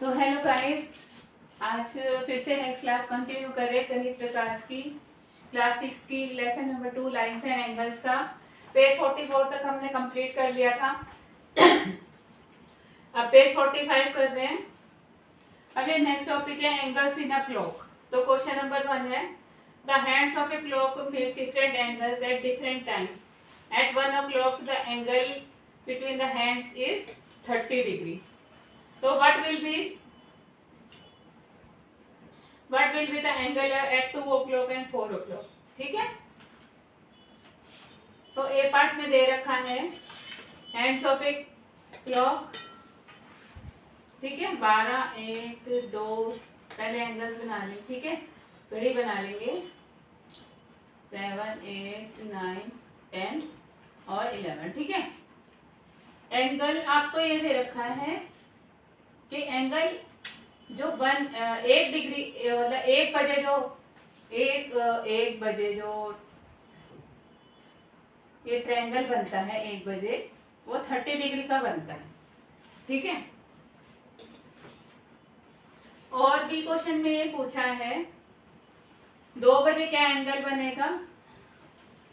तो hello guys, आज फिर से नेक्स्ट क्लास कंटिन्यू कर रहे गणित प्रकाश की क्लास 6 की lesson number 2 lines and angles का पेज 44 तक हमने कंप्लीट कर लिया था। अब पेज 45 कर रहे हैं। अब ये नेक्स्ट टॉपिक है एंगल्स इन अ क्लॉक। तो क्वेश्चन नंबर 1 है the hands of a clock make different angles at different times. At 1 o'clock the angle between the hands is 30 degree. तो what will be the angle at 2 o'clock and 4 o'clock? ठीक है। तो ए part में दे रखा है hands of a clock, ठीक है। 12, 1, 2 पहले एंगल्स बना लें, ठीक है। घड़ी बना लेंगे 7, 8, 9, 10 और 11, ठीक है। एंगल आपको ये दे रखा है कि एंगल जो 1 डिग्री मतलब 1 बजे जो ये ट्रायंगल बनता है 1 बजे वो 30 डिग्री का बनता है, ठीक है। और भी क्वेश्चन में ये पूछा है 2 बजे क्या एंगल बनेगा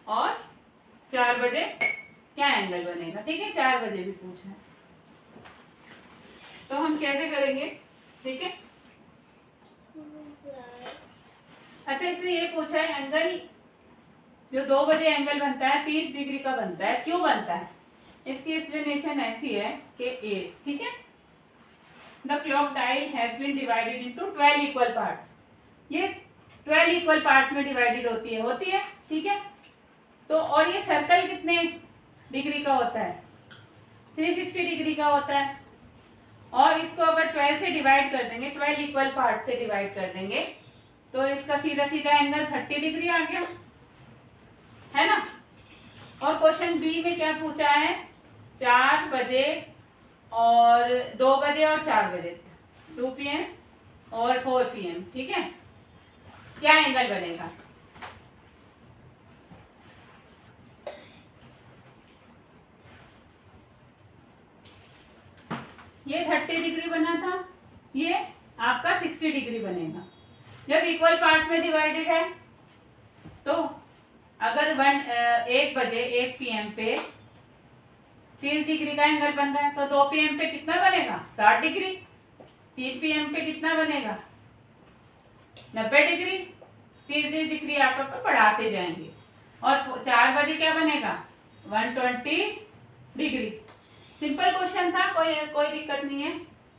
और 4 बजे क्या एंगल बनेगा, ठीक है। 4 बजे भी पूछा है। तो हम कैसे करेंगे, ठीक है। अच्छा, इसमें ये पूछा है एंगल जो 2 बजे एंगल बनता है 30 डिग्री का बनता है, क्यों बनता है। इसकी एक्सप्लेनेशन ऐसी है कि ए, ठीक है, the clock dial has been divided into 12 equal parts. ये 12 इक्वल पार्ट्स में डिवाइडेड होती है, ठीक है। तो और ये सर्कल कितने डिग्री का होता है, 360 डिग्री का होता है। और इसको अगर 12 से डिवाइड कर देंगे, 12 इक्वल पार्ट से डिवाइड कर देंगे तो इसका सीधा सीधा एंगल 30 डिग्री आ गया, है ना। और क्वेश्चन बी में क्या पूछा है, 4 बजे और 2 बजे और 4 बजे 2 PM और 4 PM, ठीक है, क्या एंगल बनेगा। ये 30 डिग्री बना था, ये आपका 60 डिग्री बनेगा। जब इक्वल पार्ट्स में डिवाइडेड है तो अगर 1 बजे 1 PM पे 30 डिग्री का एंगल बन रहा है तो 2 PM पे कितना बनेगा, 60 डिग्री। 3 PM पे कितना बनेगा, 90 डिग्री। 30 डिग्री आप बढ़ाते जाएंगे। और 4 बजे क्या बनेगा, 120 डिग्री। सिंपल क्वेश्चन था, कोई दिक्कत नहीं है,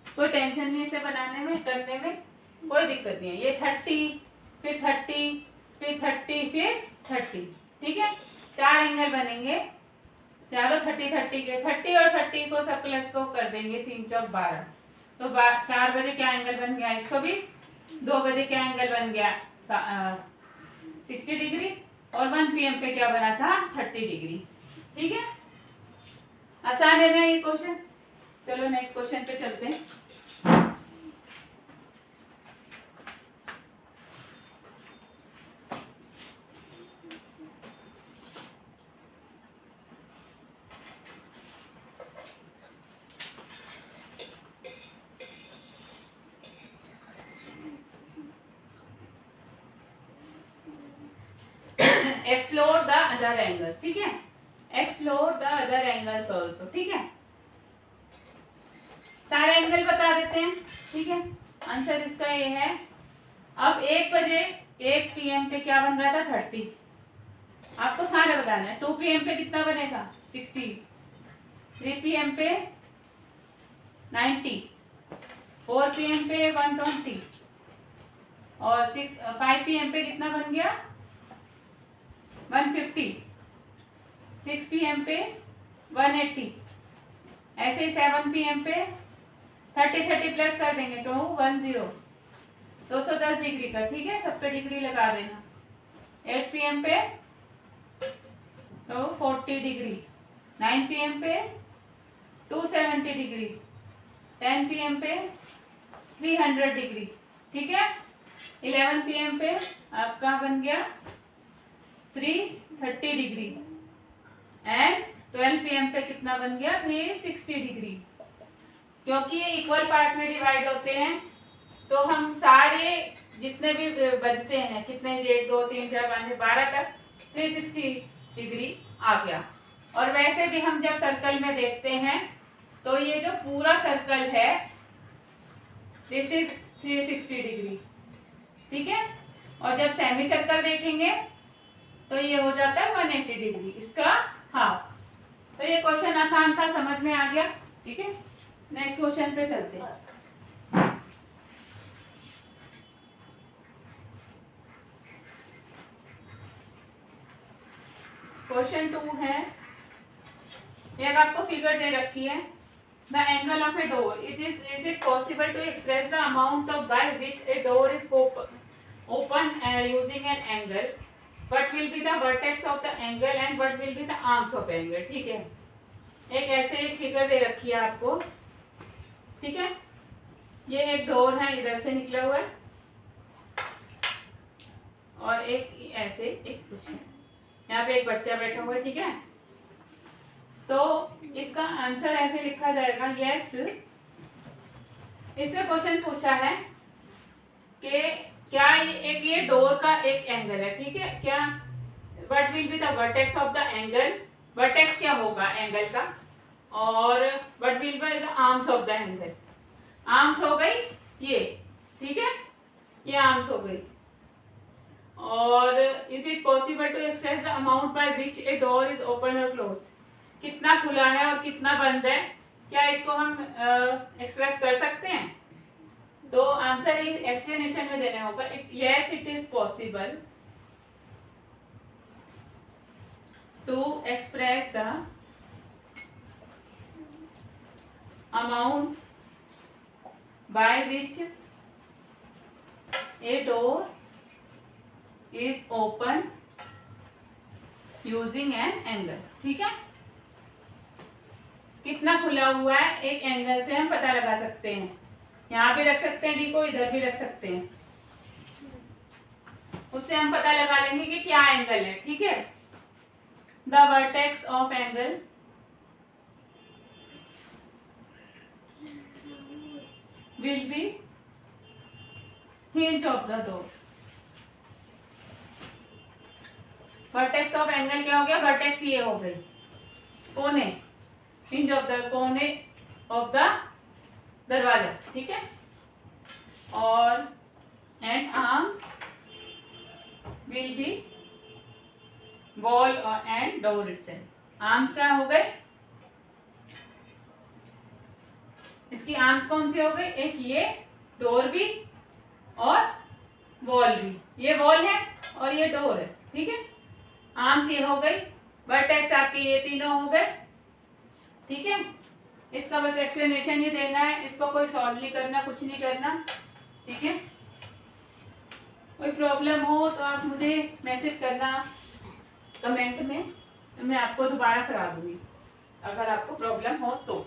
कोई टेंशन नहीं इसे बनाने में, करने में कोई दिक्कत नहीं है। ये 30 फिर 30 फिर 30 फिर 30, ठीक है। 4 एंगल बनेंगे, चारों 30 30 के, 30 और 30 को सब प्लस को कर देंगे, 3 चौक 12। तो 4 बजे क्या एंगल बन गया, 120। 2 बजे क्या एंगल बन गया, 60 डिग्री। और 1 PM पे क्या बना था, 30 डिग्री, ठीक है। आसान है ना ये क्वेश्चन। चलो नेक्स्ट क्वेश्चन पे चलते हैं। एक्सप्लोर द अदर एंगल्स, ठीक है। Explore the other angles also, ठीक है। सारे एंगल बता देते हैं, ठीक है। आंसर इसका ये है। अब 1 बजे 1 PM पे क्या बन रहा था, 30। आपको सारे बताना है। 2 PM पे कितना बनेगा, 60। 3 PM पे 90। 4 PM पे 120 और 5 PM पे कितना बन गया, 150। 6 PM पे 180। ऐसे ही 7 PM पे 30 प्लस कर देंगे तो 10 210 डिग्री का, ठीक है। सब पे डिग्री लगा देना। 8 PM पे तो 40 डिग्री। 9 PM पे 270 डिग्री। 10 PM पे 300 डिग्री, ठीक है। 11 PM पे आपका बन गया 330 डिग्री। एंड 12 PM पे कितना बन गया, 360 डिग्री। क्योंकि ये इक्वल पार्ट्स में डिवाइड होते हैं तो हम सारे जितने भी बचते हैं, कितने, 1 2 3 4 5 12 तक 360 डिग्री आ गया। और वैसे भी हम जब सर्कल में देखते हैं तो ये जो पूरा सर्कल है दिस इज 360 डिग्री, ठीक है। और जब सेमी सर्कल देखेंगे तो ये हो जाता है 180 डिग्री, इसका हाफ। तो ये क्वेश्चन आसान था, समझ में आ गया, ठीक है। नेक्स्ट क्वेश्चन पे चलते हैं। क्वेश्चन 2 है, एक आपको फिगर दे रखी है। The angle of a door, is it possible to express the amount of by which a door is open using an angle, what will be the vertex of the angle and what will be the arms of angle, ठीक है। एक ऐसे एक figure दे रखी है आपको, ठीक है। ये एक डोर है, इधर से निकला हुआ है, और एक ऐसे एक कुछ है, यहाँ पे एक बच्चा बैठा हुआ है, ठीक है। तो इसका आंसर ऐसे लिखा जाएगा, यस। इसमें क्वेश्चन पूछा है कि क्या ये डोर का एक एंगल है, ठीक है। क्या what will be the vertex of the angle, vertex क्या होगा एंगल का, और what will be the arms of the angle. Arms हो गई ये, ठीक है, ये आर्म्स हो गई। और is it possible to express the amount by which a door is open और क्लोज, कितना खुला है और कितना बंद है, क्या इसको हम एक्सप्रेस कर सकते हैं। तो आंसर एक्सप्लेनेशन में देना होगा, yes it is possible to express the amount by which a door is open using an angle, ठीक है। कितना खुला हुआ है एक एंगल से हम पता लगा सकते हैं, यहाँ भी रख सकते हैं डी को, इधर भी रख सकते हैं, उससे हम पता लगा लेंगे कि क्या एंगल है, ठीक है। The vertex of angle will be hinge of the door. Vertex of angle क्या हो गया, वर्टेक्स ये हो गई, कोने, हिंज ऑफ द, कोने ऑफ द दरवाजा, ठीक है। और and arms will be wall and door itself. Arms क्या हो गए, इसकी आर्म्स कौन सी हो गई, एक ये डोर भी और वॉल भी, ये वॉल है और ये डोर है, ठीक है। आर्म्स ये हो गई, वर्टेक्स आपके ये तीनों हो गए, ठीक है। इसका बस एक्सप्लेनेशन ही देना है, इसको कोई सॉल्व नहीं करना, कुछ नहीं करना, ठीक है। कोई प्रॉब्लम हो तो आप मुझे मैसेज करना कमेंट में, तो मैं आपको दोबारा करा दूंगी अगर आपको प्रॉब्लम हो तो।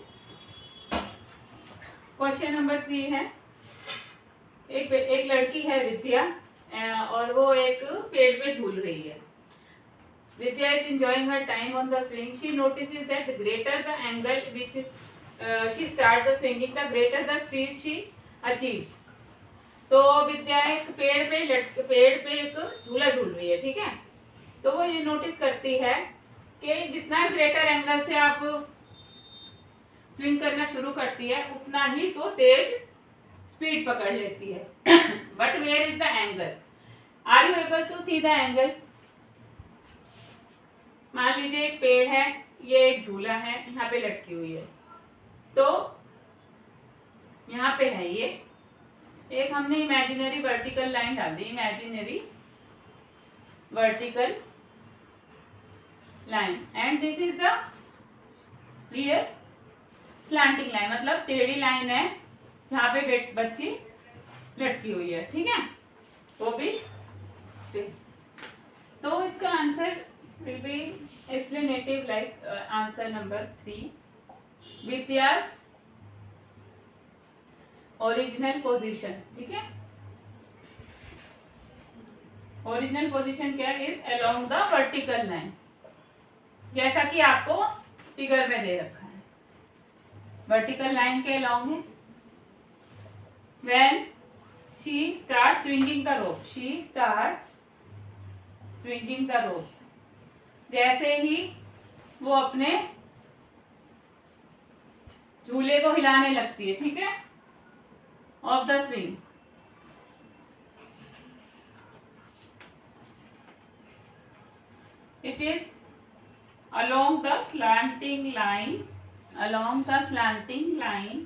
क्वेश्चन नंबर 3 है, एक लड़की है विद्या, और वो एक पेड़ पे झूल रही है। Vidya is enjoying her time on the swing. She notices that the greater the angle which she starts the swinging, the greater the speed she achieves. तो विद्या एक पेड़ पे एक झूला झूल रही है, ठीक है। तो वो ये नोटिस करती है कि जितना ग्रेटर एंगल से आप स्विंग करना शुरू करती है उतना ही तो तेज स्पीड पकड़ लेती है। But where is the angle, are you able to see the angle. मान लीजिए एक पेड़ है, ये एक झूला है, यहाँ पे लटकी हुई है, तो यहाँ पे है ये एक, हमने इमेजिनरी वर्टिकल लाइन डाल दी, imaginary vertical line, and this is the real slanting line, मतलब टेढ़ी लाइन है जहाँ पे बच्ची लटकी हुई है, ठीक है, वो भी। तो इसका answer will be explanative like answer number 3, Vidya's original position, ठीक है। ओरिजिनल पोजीशन क्या है, is along the vertical line, जैसा कि आपको फिगर में दे रखा है। वर्टिकल लाइन के along है. When she starts swinging the rope, she starts swinging the rope. जैसे ही वो अपने झूले को हिलाने लगती है, ठीक है, of the swing. It is along the slanting line, along the slanting line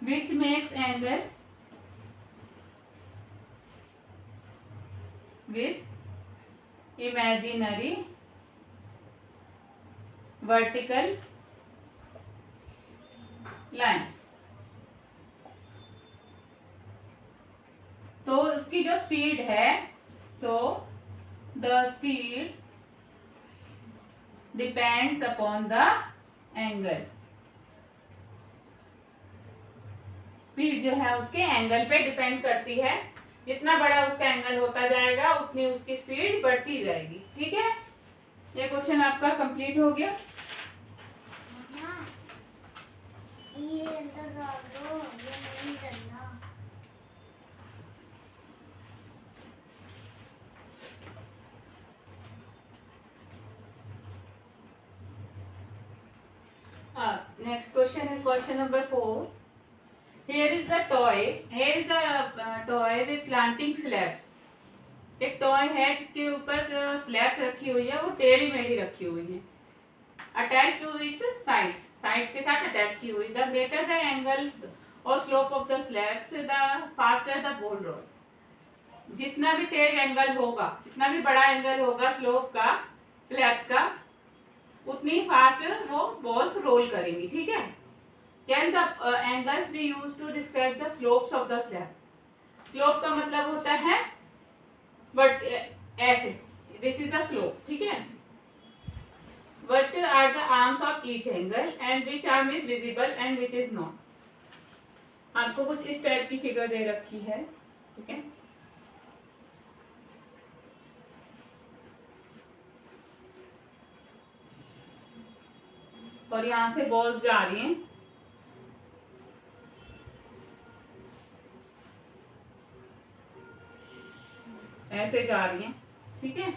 which makes angle with imaginary vertical line. तो उसकी जो स्पीड है, so the speed depends upon the angle. Speed जो है उसके एंगल पे डिपेंड करती है. जितना बड़ा उसका एंगल होता जाएगा उतनी उसकी स्पीड बढ़ती जाएगी. ठीक है, ये क्वेश्चन आपका कंप्लीट हो गया. Next question is question number 4. Here is a toy. Here is a toy with slanting slabs. एक टॉय है जिसके ऊपर स्लैब्स रखी हुई है, वो टेढ़ी मेढ़ी रखी हुई है. Attach to its sides, sides के साथ अटैच की हुई. द ग्रेटर द एंगल्स और slope of the slabs the faster the ball roll. जितना भी तेज एंगल होगा, जितना भी बड़ा एंगल होगा स्लोप का, स्लैब्स का, उतनी फास्ट वो बॉल्स रोल करेंगी. ठीक है. Can the angles be use to describe the slopes of the slab. Slope का मतलब होता है बट ऐसे, दिस इज द स्लोप. ठीक है. What are the arms of each angle and which arm is visible and which is not? आपको कुछ इस टाइप की फिगर दे रखी है. ठीक है. और यहां से बॉल्स जा रही हैं. ऐसे जा रही हैं. ठीक है.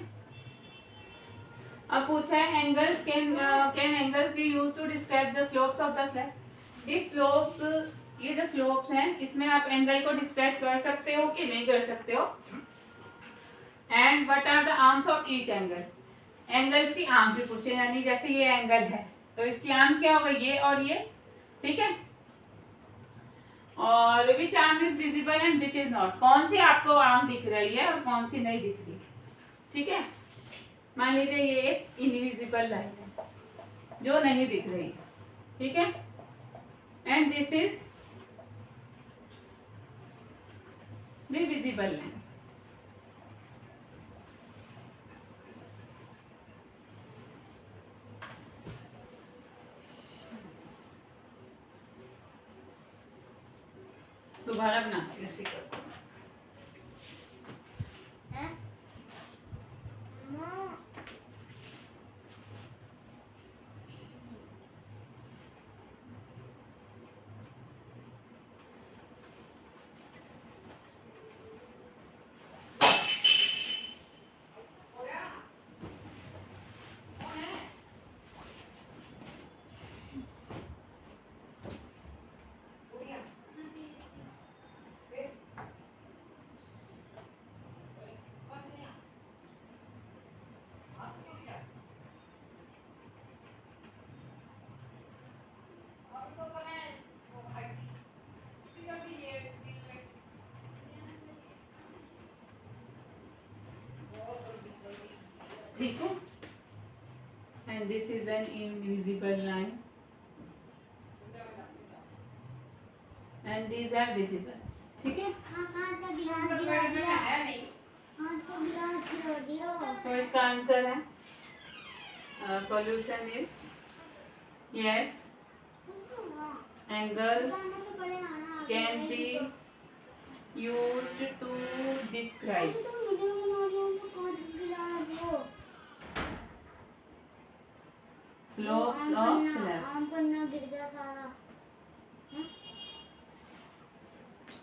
अब पूछा है angles can angles be use to describe the slopes of the slab. इस स्लोप, ये जो स्लोप्स हैं, इसमें आप एंगल को डिस्क्राइब कर सकते हो कि नहीं कर सकते हो. And what are the arms of each angle. Angles की आर्म्स भी पूछे, यानी जैसे ये एंगल है तो इसकी आर्म्स क्या होगा, ये और ये. ठीक है. और which arm is visible and which is not. कौन सी आपको आर्म दिख रही है और कौन सी नहीं दिख रही. ठीक है. मान लीजिए ये एक इनविजिबल लाइन है जो नहीं दिख रही. ठीक है. And this is the visible line. दोबारा बनाते हैं इस फिगर को. ठीक है. And this is an invisible line and these are visible. ठीक है. तो इसका आंसर है, solution is yes, angles can be used to describe. slopes of slabs.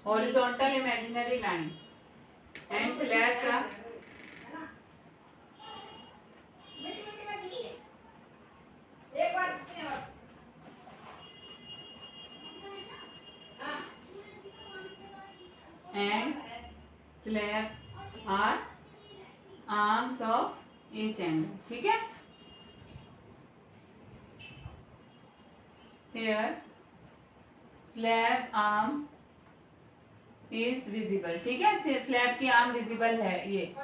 Horizontal imaginary line and slabs are and slab are arms of each angle. ठीक है, here slab arm is visible. ठीक है, slab की arm visible है ये.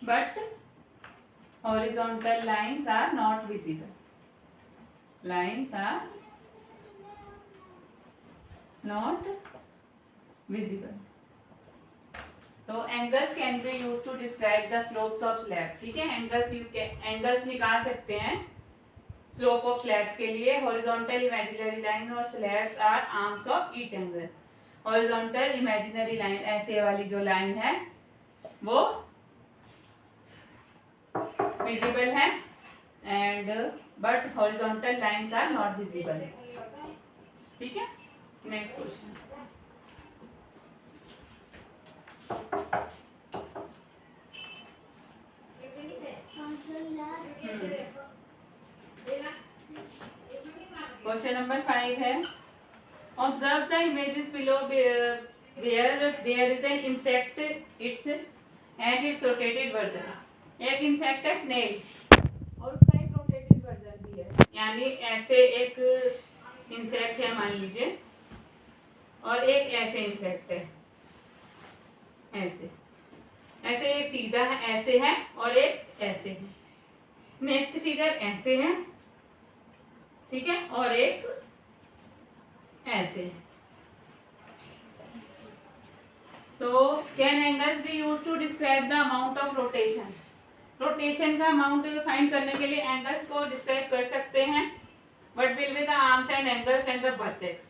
But horizontal lines are not visible. Lines are not visible. तो angles can be use to describe the slopes of slab. ठीक है, एंगल्स निकाल सकते हैं स्लोप ऑफ स्लैब्स के लिए. हॉरिजॉन्टल इमेजिनरी लाइन और slabs are arms of each angle. Horizontal imaginary line ऐसे वाली जो लाइन है वो विजिबल है and but horizontal lines are not visible. ठीक है, नेक्स्ट क्वेश्चन. क्वेश्चन नंबर 5 है. Observe the images below where there is an insect its and its rotated version. एक इंसेक्ट है स्नेल और उसका एक रोटेटेड वर्जन भी है. यानी ऐसे एक इंसेक्ट है मान लीजिए और एक ऐसे इंसेक्ट है. ऐसे ऐसे एक सीधा है, ऐसे है और एक ऐसे है. नेक्स्ट फिगर ऐसे है. ठीक है, और एक ऐसे है. तो can angles be use to describe the amount of rotation. Rotation का अमाउंट फाइंड करने के लिए एंगल्स को डिस्क्राइब कर सकते हैं. What will be the arms and angles and the vertex.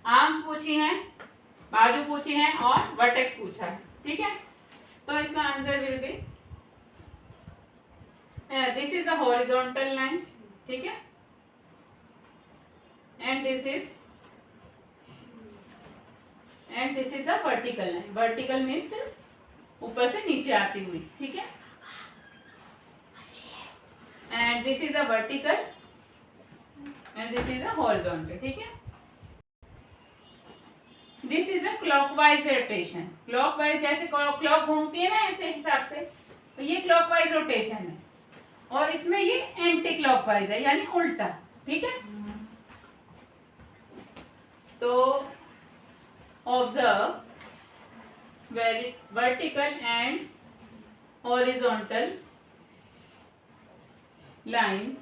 Arms पूछी हैं, बाजू पूछी हैं और वर्टेक्स पूछा है. ठीक है, तो इसका answer will be this is a horizontal line. ठीक है, and this is a vertical line. Vertical means ऊपर से नीचे आती हुई. ठीक है, and this is a vertical and this is a horizontal. ठीक है, this is a clockwise rotation. Clockwise जैसे क्लॉक घूमती है ना ऐसे हिसाब से, तो ये क्लॉकवाइज रोटेशन है और इसमें ये एंटी क्लॉकवाइज है यानी उल्टा. ठीक है, तो observe vertical and horizontal lines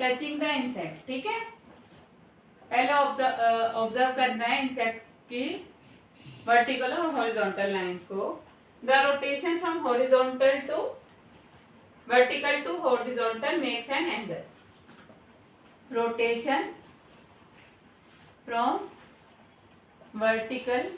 touching the insect. ठीक है, पहले ऑब्जर्व करना है इंसेक्ट की वर्टिकल और हॉरिजॉन्टल लाइंस को. The rotation from horizontal to vertical to horizontal makes an angle. Rotation from vertical